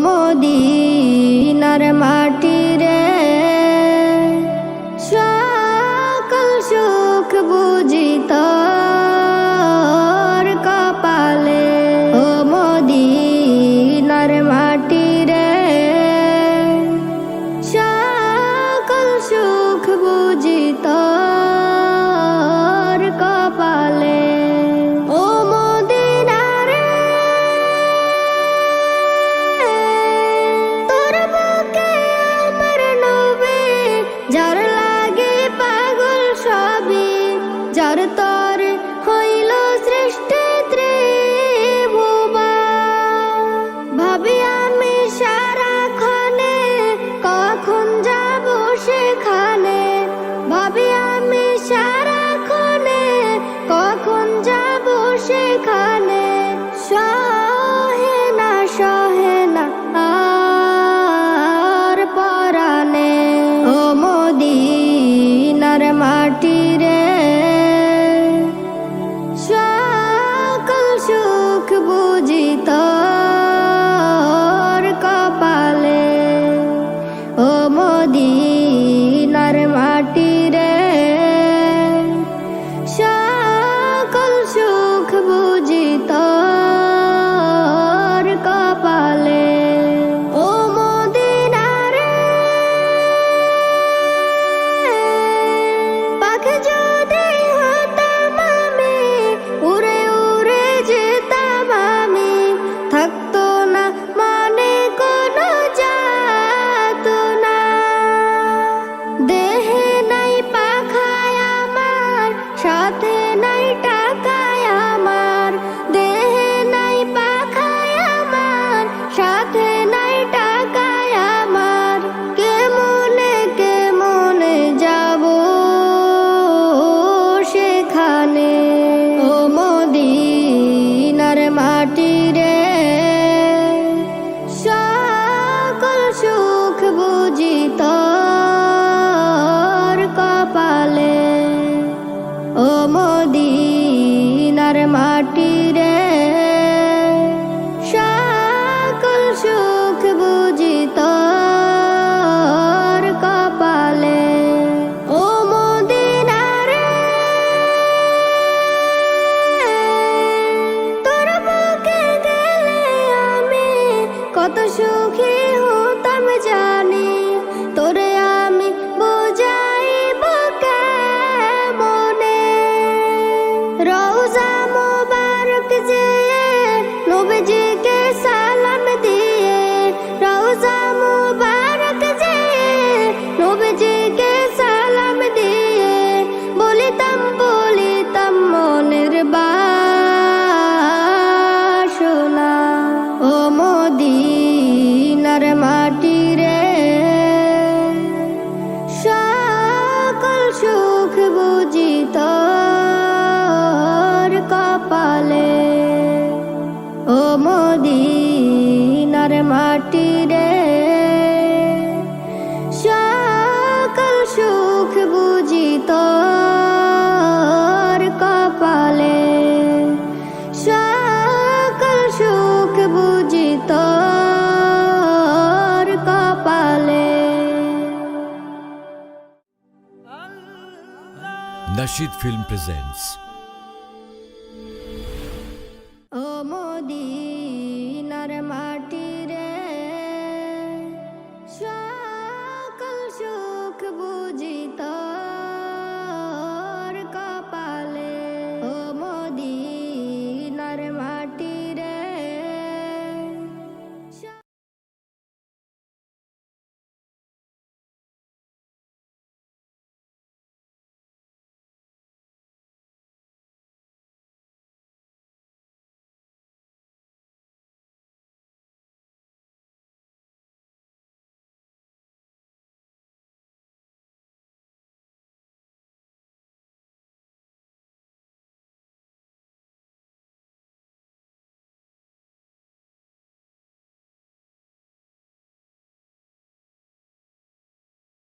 মদিনার মাটি রে সকল সুখ বুঝি তোর কপালে। ও মদিনার মাটি রে সকল সুখ বুঝি তোর কপালে। ও মদিনা রে তোর বুকে আমার নবী, যার লাগে পাগল সবই, যার তোর হইল সৃষ্টি ত্রিভুবন। ভাবি আমি সারাক্ষণে কখন যাব সেখানে, ভাবি আমি সারাক্ষণে কখন যাব সেখানে। সহে না আর পরানে। ও মদিনার মাটি রে সকল সুখ বুঝি তোর কপালে। ও মদিনার মাটি রে সকল সুখ বুঝি তোর কপালে। ও মদিনা রে পাখি যদি হতাম আমি, উড়ে উড়ে যেতাম আমি, থাকতো না মনে কোনো যাতনা। দেহে নাই পাখায় আমার, সাথে নাই টাকায় আমার, দেহে নাই পাখায় আমার, সাথে নাই টাকায় আমার। কেমনে যাব সেখানে। ও মদিনার মাটি রে সকল সুখ বুঝি তোর কপালে। ও মদিনার মাটি রে সকল সুখ বুঝি তোর কপালে। ও মদিনা রে তোর বুকে গেলে আমি কত সুখী হতাম জানি, তোরে আমি বুঝাইব কেমনে। রওজা মুবারক যেয়ে নবীজিকে সালাম দিয়ে, রওজা মুবারক যেয়ে নবীজিকে সালাম দিয়ে, বলিতাম মনের বাসনা। ও মদিনার মাটি রে সকল সুখ বুঝি তোর কপালে। ও মদিনার মাটি রে সকল সুখ বুঝি তোর কপালে। সকল সুখ বুঝি তোর কপালে। Nasheed Film presents